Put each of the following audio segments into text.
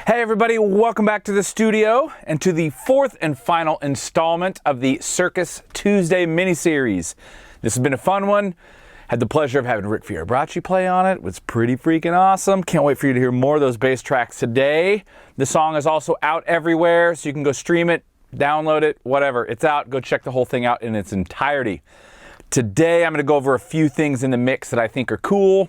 Hey everybody, welcome back to the studio and to the fourth and final installment of the Circus Tuesday mini-series. This has been a fun one. Had the pleasure of having Rick Fiorabracci play on it. It was pretty freaking awesome. Can't wait for you to hear more of those bass tracks today. The song is also out everywhere, so you can go stream it, download it, whatever. It's out. Go check the whole thing out in its entirety. Today I'm going to go over a few things in the mix that I think are cool.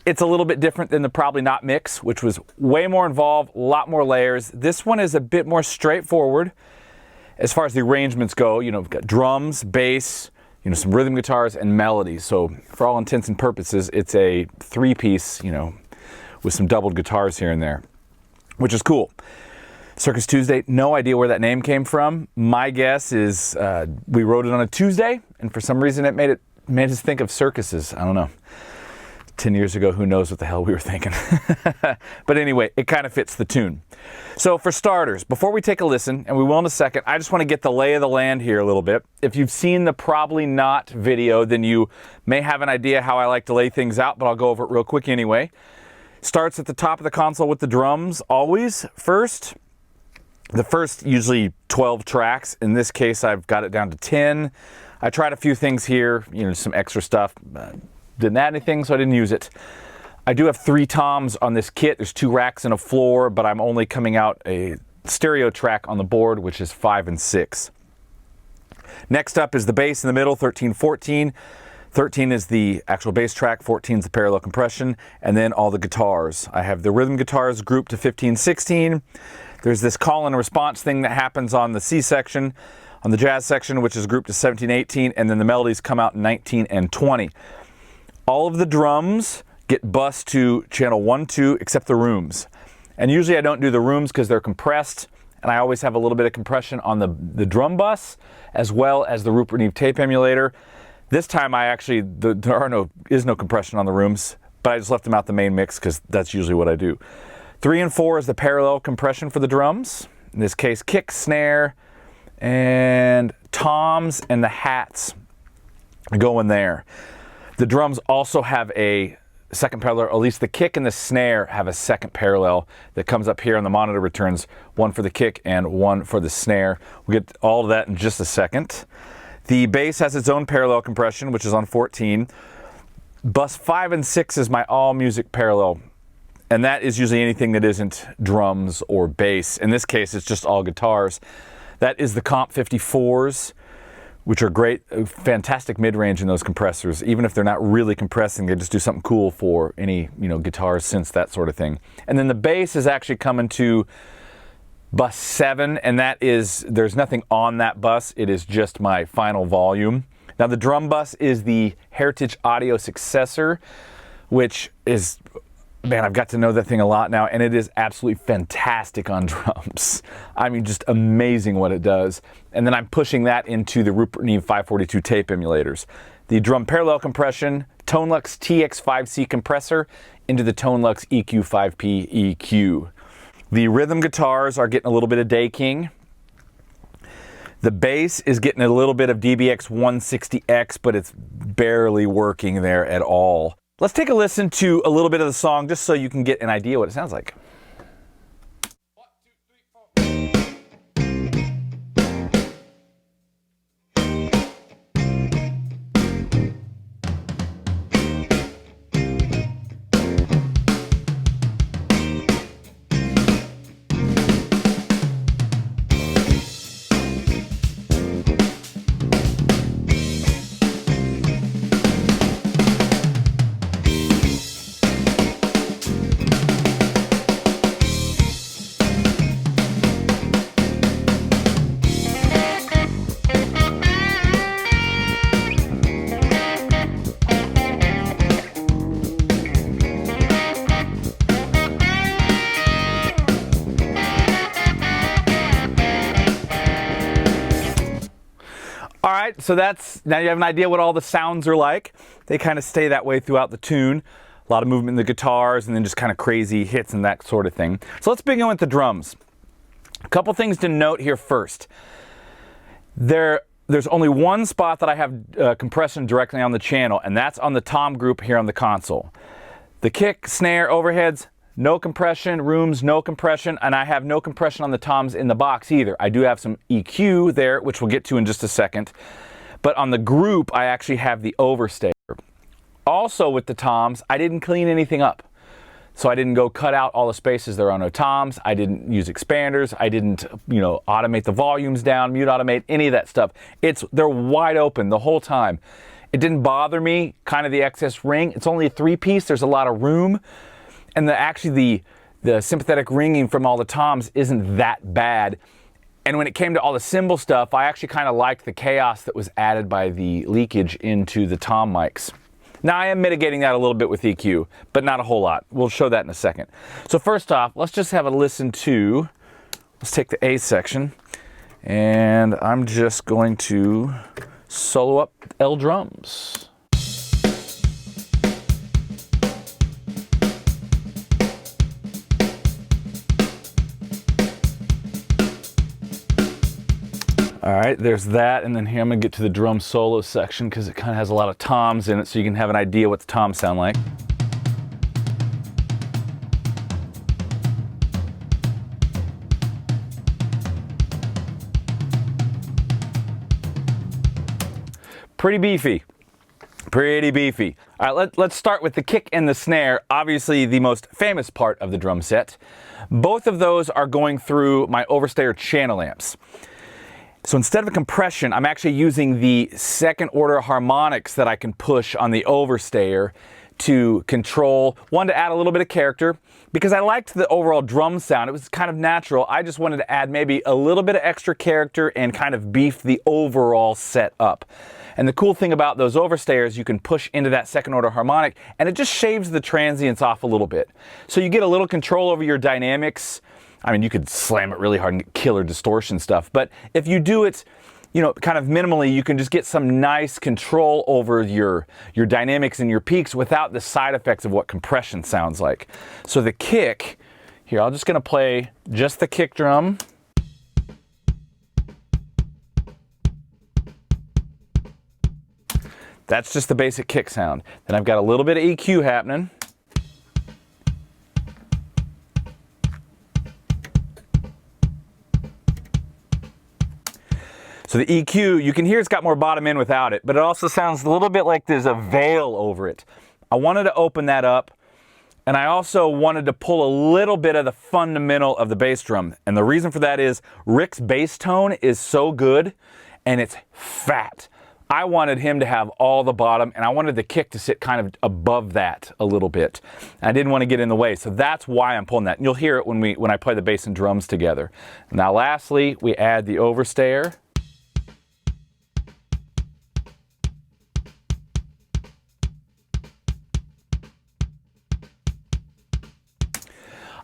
It's a little bit different than the Probably Not mix, which was way more involved, a lot more layers. This one is a bit more straightforward as far as the arrangements go. You know, we've got drums, bass, you know, some rhythm guitars and melodies. So for all intents and purposes, it's a three-piece, you know, with some doubled guitars here and there, which is cool. Circus Tuesday, no idea where that name came from. My guess is we wrote it on a Tuesday, and for some reason it made us think of circuses. I don't know. 10 years ago, who knows what the hell we were thinking. But anyway, it kind of fits the tune. So for starters, before we take a listen, and we will in a second, I just want to get the lay of the land here a little bit. If you've seen the Probably Not video, then you may have an idea how I like to lay things out, but I'll go over it real quick anyway. Starts at the top of the console with the drums, always first. The first usually 12 tracks. In this case, I've got it down to 10. I tried a few things here, you know, some extra stuff. Didn't add anything, so I didn't use it. I do have 3 toms on this kit. There's 2 racks and a floor, but I'm only coming out a stereo track on the board, which is 5 and 6. Next up is the bass in the middle, 13, 14. 13 is the actual bass track, 14 is the parallel compression, and then all the guitars. I have the rhythm guitars grouped to 15, 16. There's this call and response thing that happens on the C section, on the jazz section, which is grouped to 17, 18, and then the melodies come out in 19 and 20. All of the drums get bused to channel 1, 2, except the rooms. And usually I don't do the rooms because they're compressed, and I always have a little bit of compression on the drum bus, as well as the Rupert Neve tape emulator. This time I actually, there is no compression on the rooms, but I just left them out the main mix because that's usually what I do. 3 and 4 is the parallel compression for the drums. In this case, kick, snare, and toms and the hats go in there. The drums also have a second parallel, or at least the kick and the snare have a second parallel that comes up here on the monitor, returns one for the kick and one for the snare. We'll get all of that in just a second. The bass has its own parallel compression, which is on 14. Bus 5 and 6 is my all music parallel, and that is usually anything that isn't drums or bass. In this case, it's just all guitars. That is the Comp 54s. Which are great, fantastic mid-range in those compressors. Even if they're not really compressing, they just do something cool for any, you know, guitars, synths, that sort of thing. And then the bass is actually coming to bus 7, and that is, there's nothing on that bus. It is just my final volume. Now the drum bus is the Heritage Audio successor, which is, man, I've got to know that thing a lot now, and it is absolutely fantastic on drums. I mean, just amazing what it does. And then I'm pushing that into the Rupert Neve 542 tape emulators. The drum parallel compression, Tonelux TX5C compressor into the Tonelux EQ5P EQ. The rhythm guitars are getting a little bit of Day King. The bass is getting a little bit of DBX 160X, but it's barely working there at all. Let's take a listen to a little bit of the song just so you can get an idea what it sounds like. All right, so now you have an idea what all the sounds are like. They kind of stay that way throughout the tune. A lot of movement in the guitars and then just kind of crazy hits and that sort of thing. So let's begin with the drums. A couple things to note here first. There's only one spot that I have compression directly on the channel, and that's on the tom group here on the console. The kick, snare, overheads, no compression, rooms, no compression, and I have no compression on the toms in the box either. I do have some EQ there, which we'll get to in just a second. But on the group, I actually have the overstayer. Also with the toms, I didn't clean anything up. So I didn't go cut out all the spaces. There are no toms. I didn't use expanders. I didn't, automate the volumes down, mute automate, any of that stuff. They're wide open the whole time. It didn't bother me, kind of the excess ring. It's only a 3-piece. There's a lot of room. And the sympathetic ringing from all the toms isn't that bad. And when it came to all the cymbal stuff, I actually kind of liked the chaos that was added by the leakage into the tom mics. Now I am mitigating that a little bit with EQ, but not a whole lot. We'll show that in a second. So first off, let's just have a listen to, let's take the A section, and I'm just going to solo up L drums. All right, there's that, and then here I'm gonna get to the drum solo section because it kind of has a lot of toms in it, so you can have an idea what the toms sound like. Pretty beefy. Pretty beefy. All right, let's start with the kick and the snare, obviously the most famous part of the drum set. Both of those are going through my overstayer channel amps. So instead of a compression, I'm actually using the second order harmonics that I can push on the overstayer to control, one, to add a little bit of character, because I liked the overall drum sound. It was kind of natural. I just wanted to add maybe a little bit of extra character and kind of beef the overall set up. And the cool thing about those overstayers, you can push into that second order harmonic and it just shaves the transients off a little bit. So you get a little control over your dynamics. I mean, you could slam it really hard and get killer distortion stuff, but if you do it, kind of minimally, you can just get some nice control over your dynamics and your peaks without the side effects of what compression sounds like. So the kick, here, I'm just gonna play just the kick drum. That's just the basic kick sound. Then I've got a little bit of EQ happening. So the EQ, you can hear it's got more bottom end without it, but it also sounds a little bit like there's a veil over it. I wanted to open that up, and I also wanted to pull a little bit of the fundamental of the bass drum. And the reason for that is Rick's bass tone is so good, and it's fat. I wanted him to have all the bottom, and I wanted the kick to sit kind of above that a little bit. I didn't want to get in the way, so that's why I'm pulling that. And you'll hear it when I play the bass and drums together. Now lastly, we add the overstayer.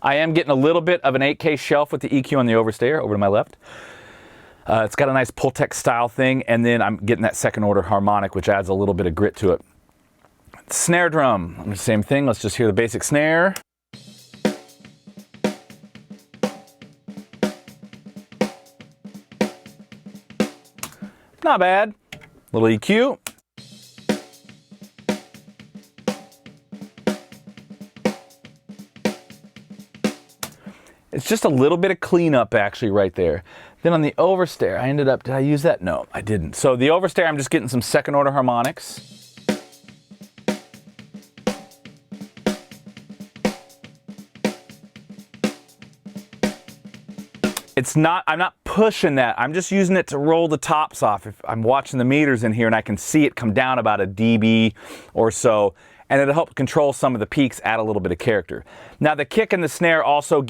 I am getting a little bit of an 8K shelf with the EQ on the overstayer over to my left. It's got a nice Pultec style thing, and then I'm getting that second order harmonic, which adds a little bit of grit to it. Snare drum, same thing. Let's just hear the basic snare. Not bad. Little EQ. It's just a little bit of cleanup actually right there. Then on the overstayer, did I use that? No, I didn't. So the overstayer, I'm just getting some second order harmonics. I'm not pushing that. I'm just using it to roll the tops off. If I'm watching the meters in here and I can see it come down about a dB or so, and it'll help control some of the peaks, add a little bit of character. Now the kick and the snare also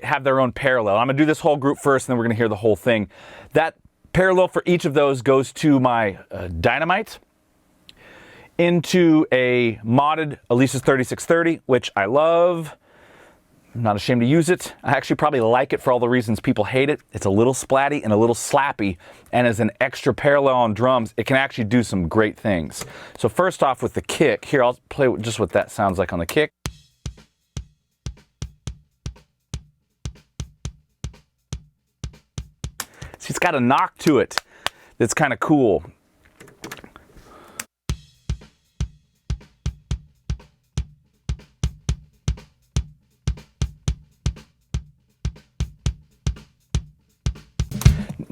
have their own parallel. I'm gonna do this whole group first, and then we're gonna hear the whole thing. That parallel for each of those goes to my Dynamite, into a modded Alesis 3630, which I love. I'm not ashamed to use it. I actually probably like it for all the reasons people hate it. It's a little splatty and a little slappy, and as an extra parallel on drums, it can actually do some great things. So first off with the kick, here I'll play just what that sounds like on the kick. See, it's got a knock to it that's kind of cool.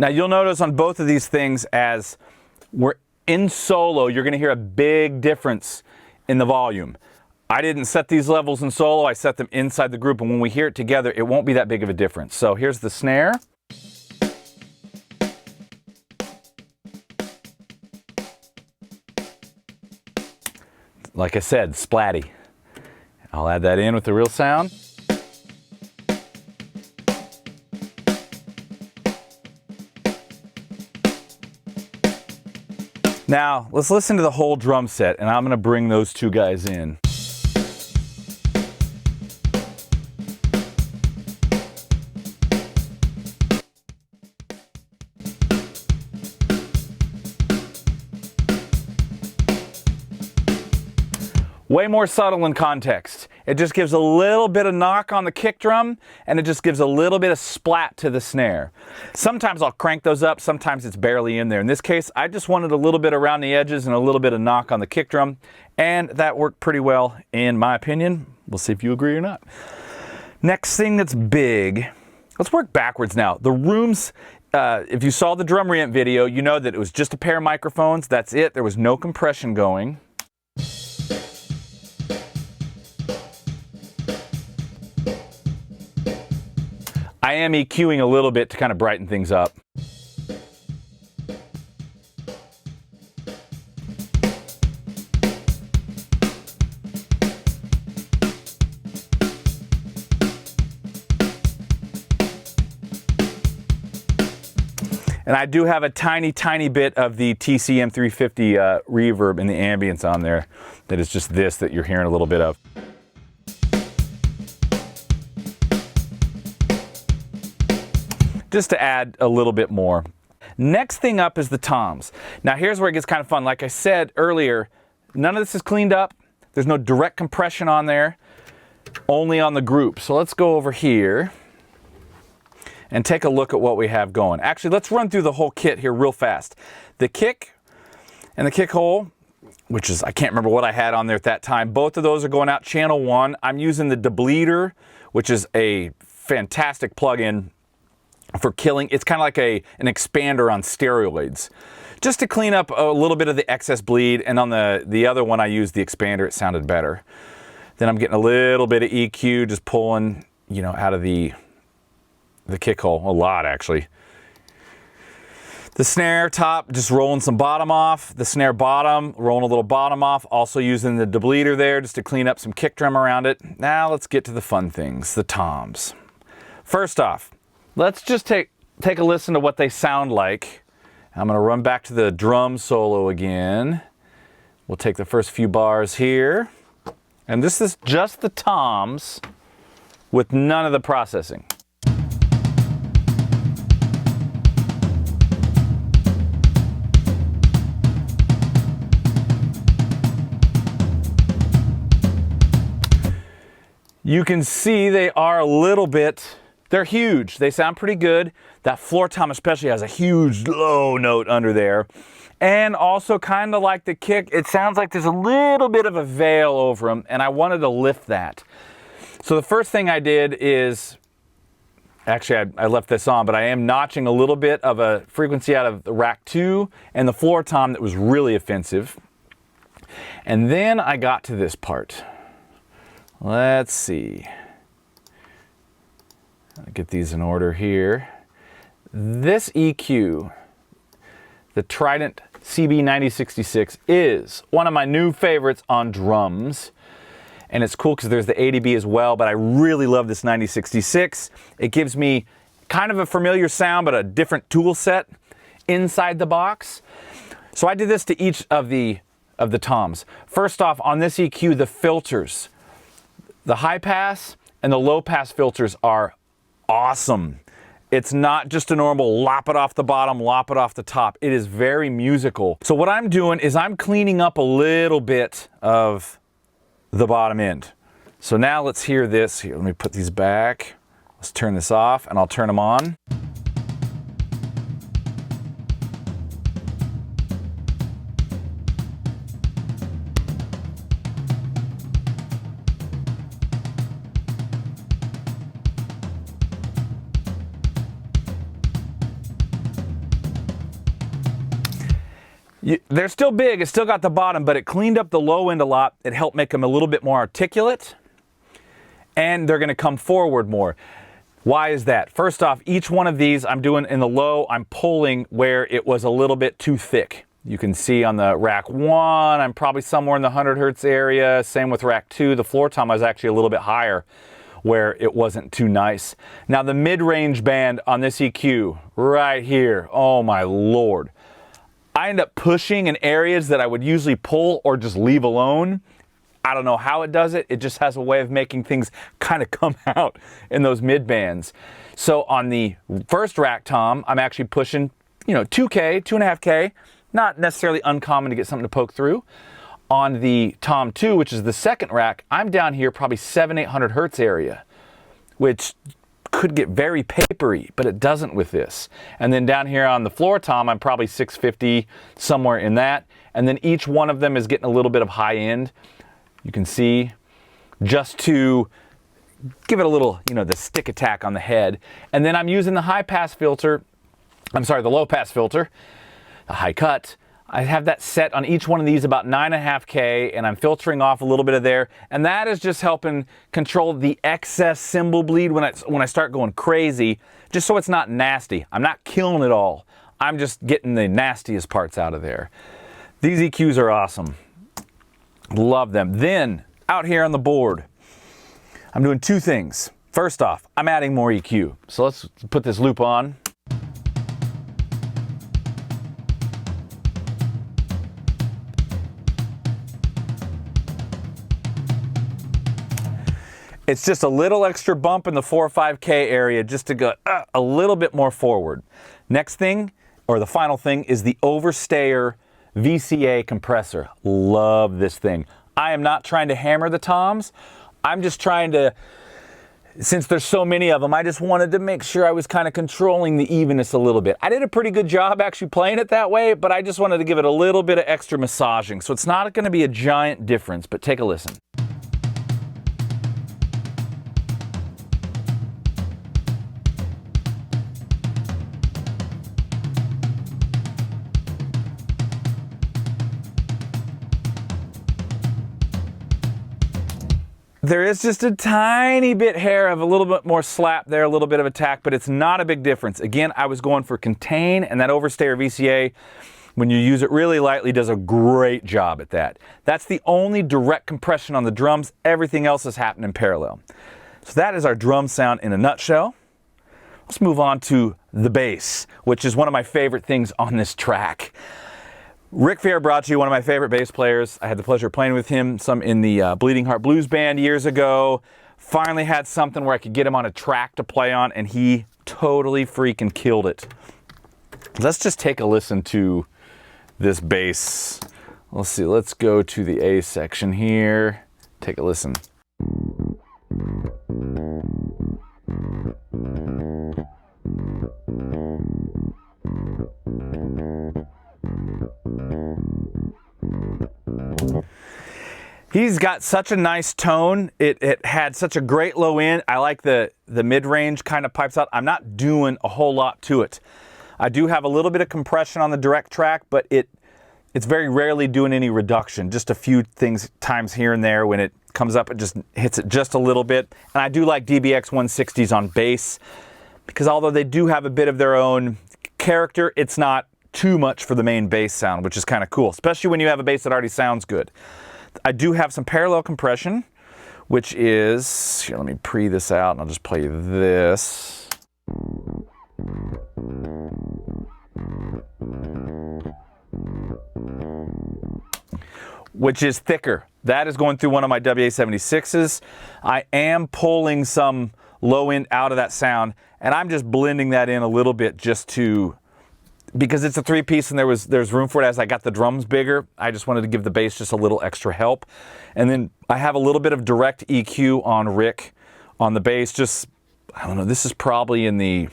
Now you'll notice on both of these things, as we're in solo, you're going to hear a big difference in the volume. I didn't set these levels in solo, I set them inside the group, and when we hear it together, it won't be that big of a difference. So here's the snare. Like I said, splatty. I'll add that in with the real sound. Now, let's listen to the whole drum set, and I'm going to bring those two guys in. Way more subtle in context. It just gives a little bit of knock on the kick drum, and it just gives a little bit of splat to the snare. Sometimes I'll crank those up, sometimes it's barely in there. In this case, I just wanted a little bit around the edges and a little bit of knock on the kick drum, and that worked pretty well in my opinion. We'll see if you agree or not. Next thing that's big, let's work backwards now. The rooms, if you saw the drum reamp video, you know that it was just a pair of microphones, that's it. There was no compression going. I am EQing a little bit to kind of brighten things up. And I do have a tiny, tiny bit of the TCM 350 reverb in the ambience on there. That is just this that you're hearing a little bit of. Just to add a little bit more. Next thing up is the toms. Now here's where it gets kind of fun. Like I said earlier, none of this is cleaned up. There's no direct compression on there, only on the group. So let's go over here and take a look at what we have going. Actually, let's run through the whole kit here real fast. The kick and the kick hole, which is, I can't remember what I had on there at that time. Both of those are going out channel 1. I'm using the debleeder, which is a fantastic plug-in for killing. It's kind of like an expander on steroids, just to clean up a little bit of the excess bleed. And on the other one I used the expander, it sounded better. Then I'm getting a little bit of EQ, just pulling, you know, out of the kick hole, a lot actually. The snare top, just rolling some bottom off. The snare bottom, rolling a little bottom off. Also using the debleeder there just to clean up some kick drum around it. Now let's get to the fun things, the toms. First off, let's just take a listen to what they sound like. I'm going to run back to the drum solo again. We'll take the first few bars here. And this is just the toms with none of the processing. You can see they are a little bit, they're huge. They sound pretty good. That floor tom especially has a huge low note under there. And also kind of like the kick, it sounds like there's a little bit of a veil over them, and I wanted to lift that. So the first thing I did is, actually I left this on, but I am notching a little bit of a frequency out of the rack 2 and the floor tom that was really offensive. And then I got to this part. Let's see. I'll get these in order here. This EQ, the Trident CB9066, is one of my new favorites on drums. And it's cool because there's the ADB as well, but I really love this 9066. It gives me kind of a familiar sound, but a different tool set inside the box. So I did this to each of the toms. First off, on this EQ, the filters. The high pass and the low pass filters are awesome. It's not just a normal lop it off the bottom, lop it off the top. It is very musical. So what I'm doing is I'm cleaning up a little bit of the bottom end. So now let's hear this. Here, let me put these back. Let's turn this off and I'll turn them on. They're still big, it's still got the bottom, but it cleaned up the low end a lot. It helped make them a little bit more articulate, and they're gonna come forward more. Why is that? First off, each one of these I'm doing in the low, I'm pulling where it was a little bit too thick. You can see on the rack 1, I'm probably somewhere in the 100 hertz area. Same with rack 2, the floor tom was actually a little bit higher where it wasn't too nice. Now the mid-range band on this EQ right here, oh my Lord. I end up pushing in areas that I would usually pull or just leave alone. I don't know how it does it. It just has a way of making things kind of come out in those mid bands. So on the first rack tom, I'm actually pushing, 2K, 2.5K, not necessarily uncommon to get something to poke through. On the tom 2, which is the second rack, I'm down here probably 700-800 hertz area, which could get very papery, but it doesn't with this. And then down here on the floor tom, I'm probably 650, somewhere in that. And then each one of them is getting a little bit of high end. You can see, just to give it a little, the stick attack on the head. And then I'm using the high pass filter, the low pass filter, the high cut. I have that set on each one of these about 9.5K, and I'm filtering off a little bit of there. And that is just helping control the excess cymbal bleed when I start going crazy, just so it's not nasty. I'm not killing it all. I'm just getting the nastiest parts out of there. These EQs are awesome. Love them. Then, out here on the board, I'm doing two things. First off, I'm adding more EQ. So let's put this loop on. It's just a little extra bump in the 4 or 5K area just to go a little bit more forward. Next thing, or the final thing, is the Overstayer VCA compressor. Love this thing. I am not trying to hammer the toms. I'm just trying to, since there's so many of them, I just wanted to make sure I was kind of controlling the evenness a little bit. I did a pretty good job actually playing it that way, but I just wanted to give it a little bit of extra massaging. So it's not going to be a giant difference, but take a listen. There is just a tiny bit hair of a little bit more slap there, a little bit of attack, but it's not a big difference. Again, I was going for contain, and that Overstayer VCA, when you use it really lightly, does a great job at that. That's the only direct compression on the drums. Everything else is happening in parallel. So that is our drum sound in a nutshell. Let's move on to the bass, which is one of my favorite things on this track. Rick Fiorabracci, one of my favorite bass players. I had the pleasure of playing with him some in the Bleeding Heart Blues Band years ago. Finally had something where I could get him on a track to play on, and he totally freaking killed it. Let's just take a listen to this bass. Let's see, let's go to the A section here. Take a listen. He's got such a nice tone. It had such a great low end. I like the mid-range kind of pipes out. I'm not doing a whole lot to it. I do have a little bit of compression on the direct track, but it's very rarely doing any reduction. Just a few times here and there when it comes up, it just hits it just a little bit. And I do like DBX 160s on bass because although they do have a bit of their own character, it's not too much for the main bass sound, which is kind of cool, especially when you have a bass that already sounds good. I do have some parallel compression, which is, here, let me pre this out and I'll just play this. Which is thicker. That is going through one of my WA-76s. I am pulling some low end out of that sound, and I'm just blending that in a little bit just to, because it's a three-piece and there's room for it as I got the drums bigger. I just wanted to give the bass just a little extra help. And then I have a little bit of direct EQ on Rick on the bass. Just, I don't know, this is probably in the,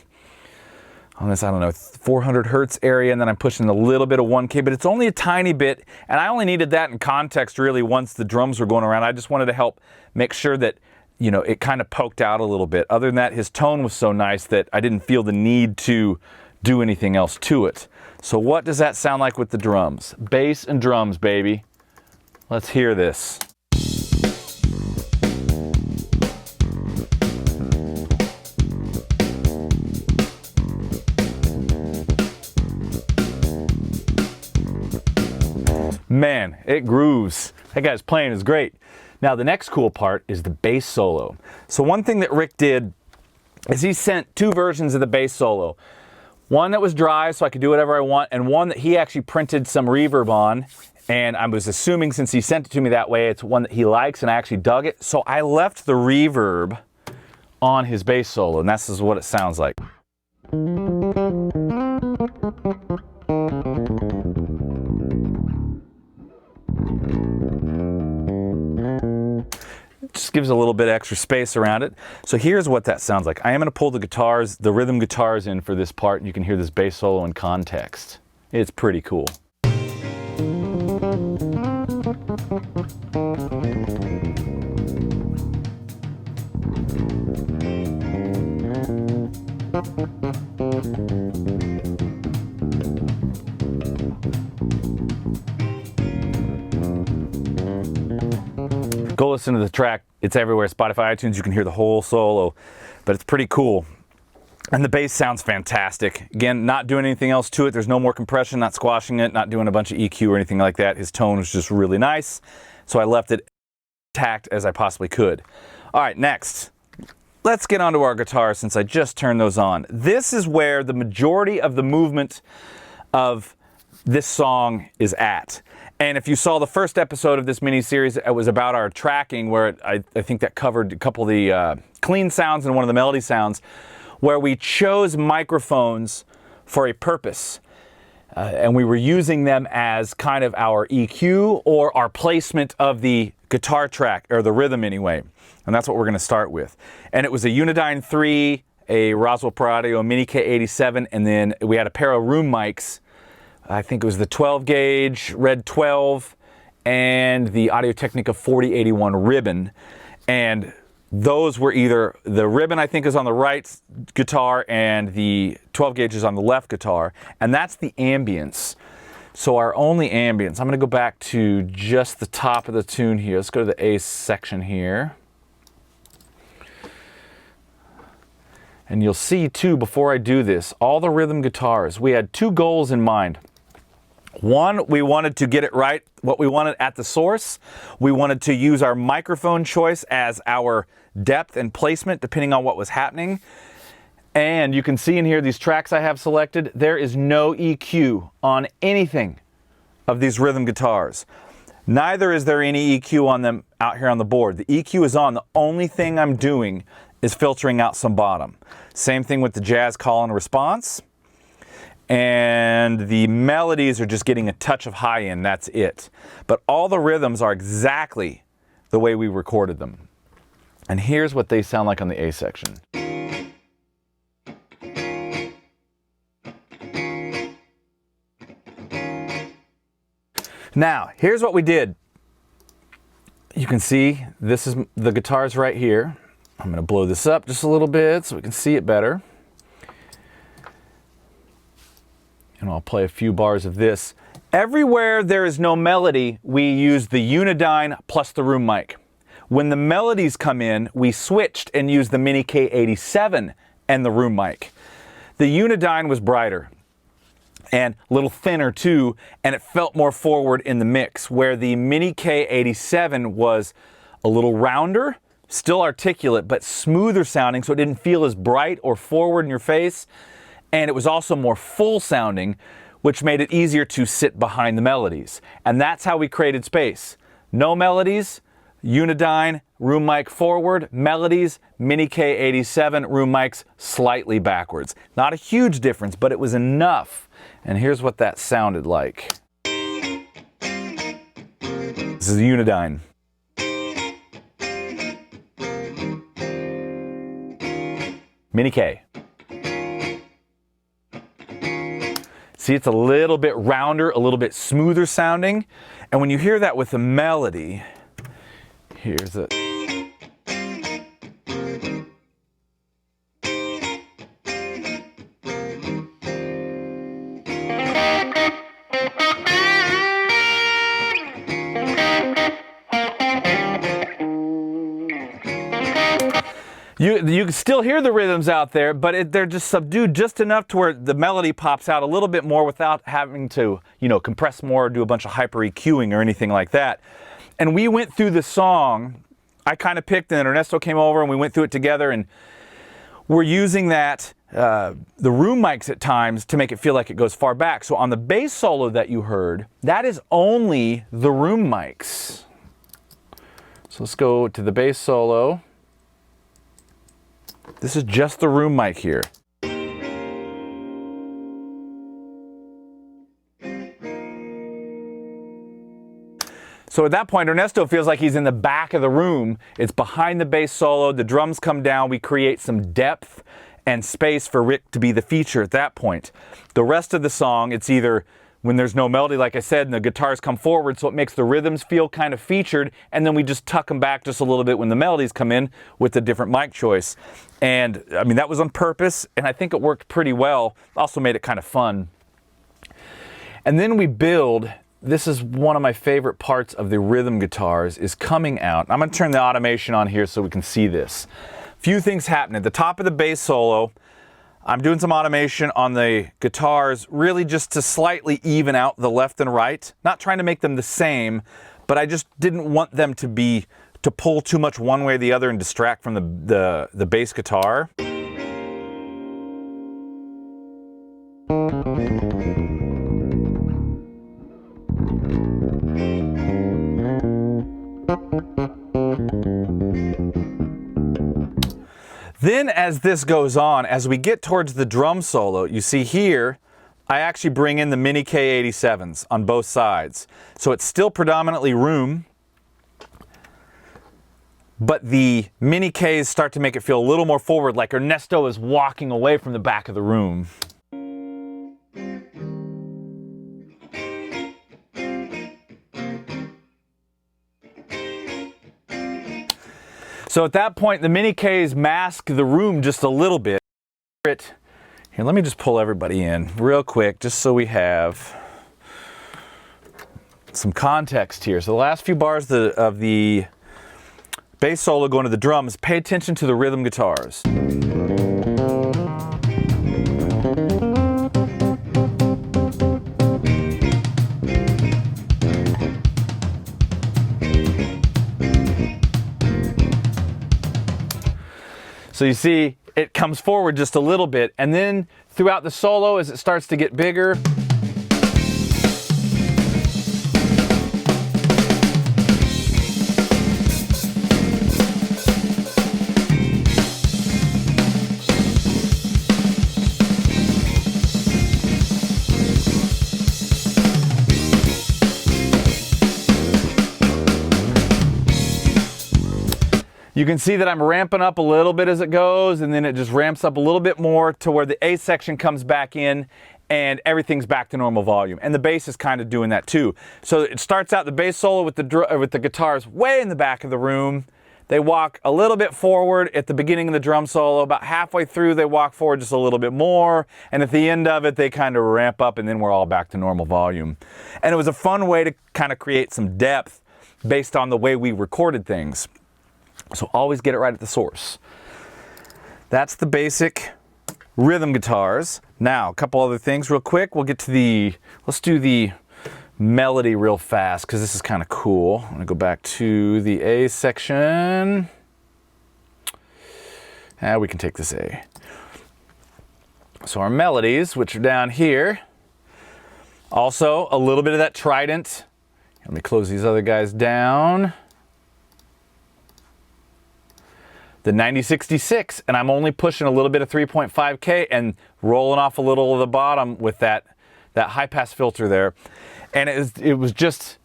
on this, I don't know, 400 hertz area, and then I'm pushing a little bit of 1K, but it's only a tiny bit, and I only needed that in context really once the drums were going around. I just wanted to help make sure that, you know, it kind of poked out a little bit. Other than that, his tone was so nice that I didn't feel the need to do anything else to it. So what does that sound like with the drums? Bass and drums, baby. Let's hear this. Man, it grooves. That guy's playing is great. Now the next cool part is the bass solo. So one thing that Rick did is he sent two versions of the bass solo. One that was dry so I could do whatever I want, and one that he actually printed some reverb on. And I was assuming since he sent it to me that way, it's one that he likes, and I actually dug it. So I left the reverb on his bass solo, and this is what it sounds like. Just gives a little bit extra space around it. So here's what that sounds like. I am going to pull the guitars, the rhythm guitars in for this part, and you can hear this bass solo in context. It's pretty cool. Go listen to the track. It's everywhere. Spotify, iTunes, you can hear the whole solo, but it's pretty cool. And the bass sounds fantastic. Again, not doing anything else to it. There's no more compression, not squashing it, not doing a bunch of EQ or anything like that. His tone was just really nice, so I left it intact as I possibly could. All right, next. Let's get onto our guitars since I just turned those on. This is where the majority of the movement of this song is at. And if you saw the first episode of this mini-series, it was about our tracking, where I think that covered a couple of the clean sounds and one of the melody sounds, where we chose microphones for a purpose. And we were using them as kind of our EQ or our placement of the guitar track, or the rhythm anyway. And that's what we're going to start with. And it was a Unidyne 3, a Roswell Pro Audio Mini K87, and then we had a pair of room mics. I think it was the 12 gauge Red 12 and the Audio-Technica 4081 ribbon. And those were either, the ribbon I think is on the right guitar and the 12 gauge is on the left guitar. And that's the ambience. So our only ambience, I'm going to go back to just the top of the tune here. Let's go to the A section here. And you'll see too, before I do this, all the rhythm guitars, we had two goals in mind. One, we wanted to get it right, what we wanted at the source. We wanted to use our microphone choice as our depth and placement, depending on what was happening. And you can see in here these tracks I have selected, there is no EQ on anything of these rhythm guitars. Neither is there any EQ on them out here on the board. The EQ is on. The only thing I'm doing is filtering out some bottom. Same thing with the jazz call and response. And the melodies are just getting a touch of high end, that's it. But all the rhythms are exactly the way we recorded them. And here's what they sound like on the A section. Now, here's what we did. You can see this is the guitars right here. I'm going to blow this up just a little bit so we can see it better. And I'll play a few bars of this. Everywhere there is no melody, we use the Unidyne plus the room mic. When the melodies come in, we switched and used the Mini K87 and the room mic. The Unidyne was brighter and a little thinner too, and it felt more forward in the mix, where the Mini K87 was a little rounder, still articulate, but smoother sounding, so it didn't feel as bright or forward in your face. And it was also more full sounding, which made it easier to sit behind the melodies. And that's how we created space. No melodies, Unidyne, room mic forward, melodies, Mini K87, room mics slightly backwards. Not a huge difference, but it was enough. And here's what that sounded like. This is Unidyne. Mini K. See, it's a little bit rounder, a little bit smoother sounding. And when you hear that with the melody, here's it. You can still hear the rhythms out there, but they're just subdued just enough to where the melody pops out a little bit more without having to, you know, compress more or do a bunch of hyper EQing or anything like that. And we went through the song. I kind of picked, and Ernesto came over and we went through it together, and we're using that, the room mics at times to make it feel like it goes far back. So on the bass solo that you heard, that is only the room mics. So let's go to the bass solo. This is just the room mic here. So at that point, Ernesto feels like he's in the back of the room. It's behind the bass solo. The drums come down. We create some depth and space for Rick to be the feature at that point. The rest of the song, it's either when there's no melody, like I said, and the guitars come forward, so it makes the rhythms feel kind of featured, and then we just tuck them back just a little bit when the melodies come in with a different mic choice. And I mean, that was on purpose, and I think it worked pretty well. Also made it kind of fun. And then we build, this is one of my favorite parts of the rhythm guitars, is coming out. I'm gonna turn the automation on here so we can see this. Few things happen. At the top of the bass solo, I'm doing some automation on the guitars, really just to slightly even out the left and right. Not trying to make them the same, but I just didn't want them to pull too much one way or the other and distract from the bass guitar. Then as this goes on, as we get towards the drum solo, you see here, I actually bring in the mini K87s on both sides. So it's still predominantly room, but the mini Ks start to make it feel a little more forward, like Ernesto is walking away from the back of the room. So at that point, the mini Ks mask the room just a little bit. Here, let me just pull everybody in real quick, just so we have some context here. So the last few bars of the bass solo going to the drums, pay attention to the rhythm guitars. So you see, it comes forward just a little bit, and then throughout the solo, as it starts to get bigger, you can see that I'm ramping up a little bit as it goes, and then it just ramps up a little bit more to where the A section comes back in and everything's back to normal volume. And the bass is kind of doing that too. So it starts out the bass solo with the guitars way in the back of the room. They walk a little bit forward at the beginning of the drum solo. About halfway through, they walk forward just a little bit more. And at the end of it, they kind of ramp up, and then we're all back to normal volume. And it was a fun way to kind of create some depth based on the way we recorded things. So always get it right at the source. That's the basic rhythm guitars. Now, a couple other things real quick. We'll get to let's do the melody real fast, because this is kind of cool. I'm gonna go back to the A section. We can take this A. So our melodies, which are down here, also a little bit of that trident. Let me close these other guys down. The 9066, and I'm only pushing a little bit of 3.5K and rolling off a little of the bottom with that high pass filter there. And it was just,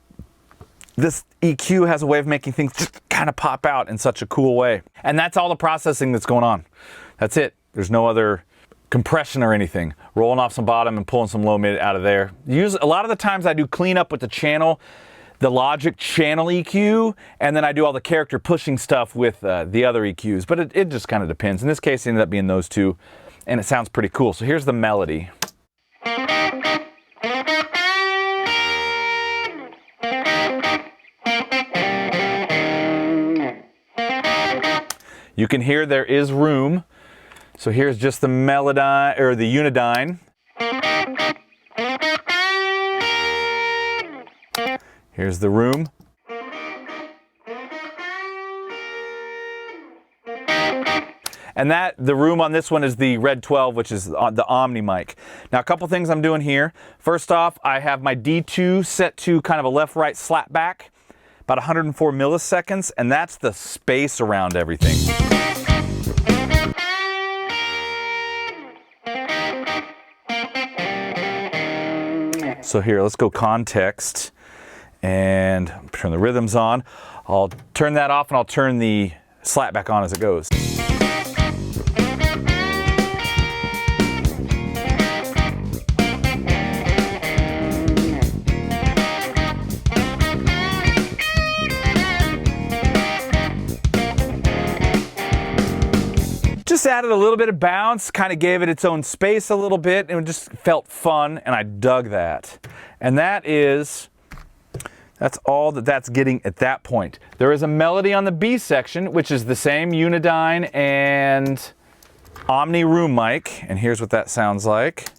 this EQ has a way of making things just kind of pop out in such a cool way. And that's all the processing that's going on. That's it. There's no other compression or anything. Rolling off some bottom and pulling some low mid out of there. A lot of the times I do cleanup with the channel, the Logic channel EQ, and then I do all the character pushing stuff with the other EQs, but it just kind of depends. In this case, it ended up being those two, and it sounds pretty cool. So here's the melody. You can hear there is room. So here's just the melodyne, or the unidyne. Here's the room. And the room on this one is the Red 12, which is the Omni mic. Now, a couple things I'm doing here. First off, I have my D2 set to kind of a left-right slap back, about 104 milliseconds, and that's the space around everything. So here, let's go context and turn the rhythms on. I'll turn that off and I'll turn the slap back on as it goes. Just added a little bit of bounce, kind of gave it its own space a little bit, and it just felt fun, and I dug that. And that's all that's getting at that point. There is a melody on the B section, which is the same unidyne and Omni room mic, and here's what that sounds like.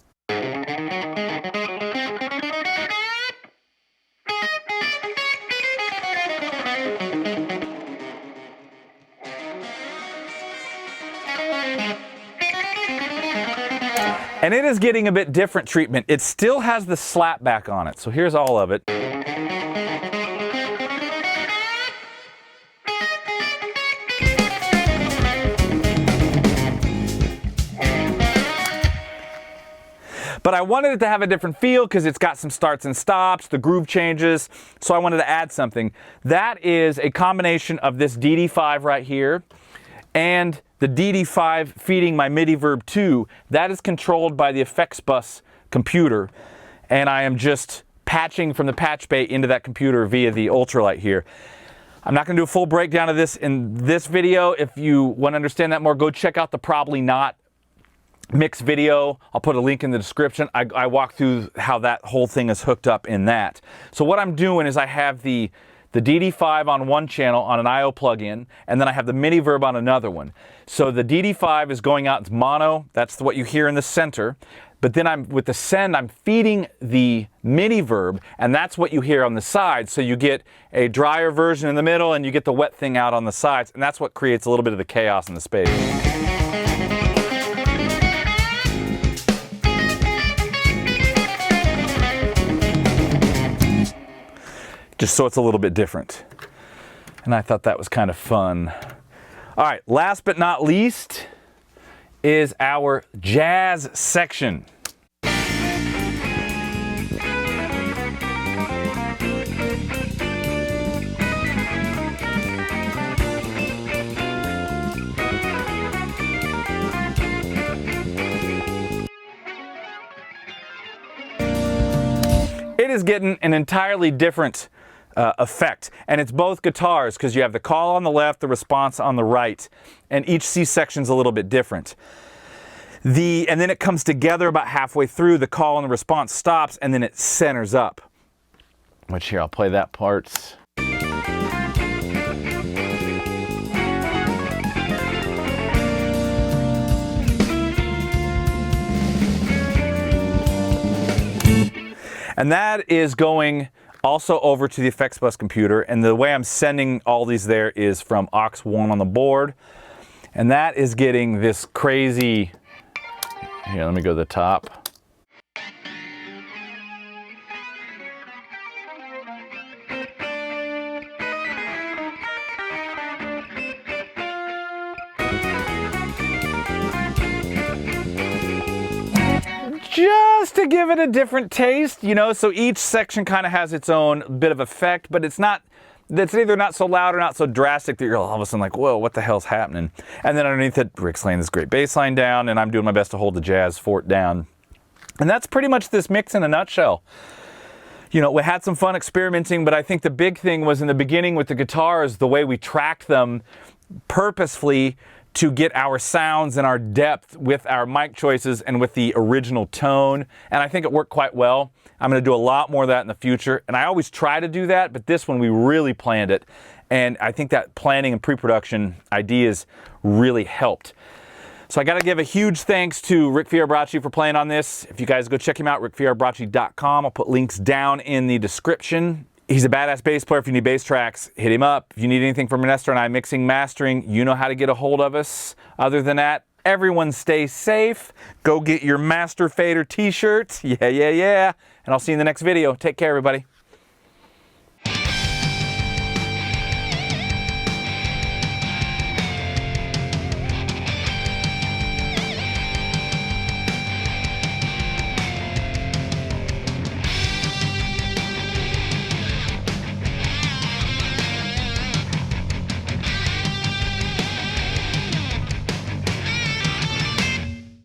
And it is getting a bit different treatment. It still has the slap back on it. So here's all of it. But I wanted it to have a different feel because it's got some starts and stops, the groove changes, so I wanted to add something. That is a combination of this DD5 right here and the DD5 feeding my MIDI Verb 2. That is controlled by the effects bus computer, and I am just patching from the patch bay into that computer via the ultralight here. I'm not going to do a full breakdown of this in this video. If you want to understand that more, go check out the Probably Not mix video. I'll put a link in the description. I walk through how that whole thing is hooked up in that. So what I'm doing is I have the DD5 on one channel on an I/O plug-in, and then I have the MIDI Verb on another one. So the DD5 is going out, it's mono, that's what you hear in the center. But then with the send, I'm feeding the MIDI Verb, and that's what you hear on the sides. So you get a drier version in the middle, and you get the wet thing out on the sides, and that's what creates a little bit of the chaos in the space. Just so it's a little bit different. And I thought that was kind of fun. All right, last but not least is our jazz section. It is getting an entirely different effect, and it's both guitars because you have the call on the left, the response on the right, and each C section's a little bit different. And then it comes together about halfway through, the call and the response stops, and then it centers up. Which here, I'll play that part. And that is going also over to the effects bus computer, and the way I'm sending all these there is from aux 1 on the board, and that is getting this crazy. Here, let me go to the top. Just to give it a different taste, you know, so each section kind of has its own bit of effect, but it's either not so loud or not so drastic that you're all of a sudden like, whoa, what the hell's happening? And then underneath it, Rick's laying this great bass line down, and I'm doing my best to hold the jazz fort down. And that's pretty much this mix in a nutshell. You know, we had some fun experimenting, but I think the big thing was in the beginning with the guitars, the way we tracked them purposefully to get our sounds and our depth with our mic choices and with the original tone. And I think it worked quite well. I'm going to do a lot more of that in the future. And I always try to do that, but this one we really planned it. And I think that planning and pre-production ideas really helped. So I got to give a huge thanks to Rick Fiorabracci for playing on this. If you guys go check him out, rickfiorabracci.com. I'll put links down in the description. He's a badass bass player. If you need bass tracks, hit him up. If you need anything from Ernesto and I, mixing, mastering, you know how to get a hold of us. Other than that, everyone stay safe. Go get your Master Fader t-shirts. Yeah. And I'll see you in the next video. Take care, everybody.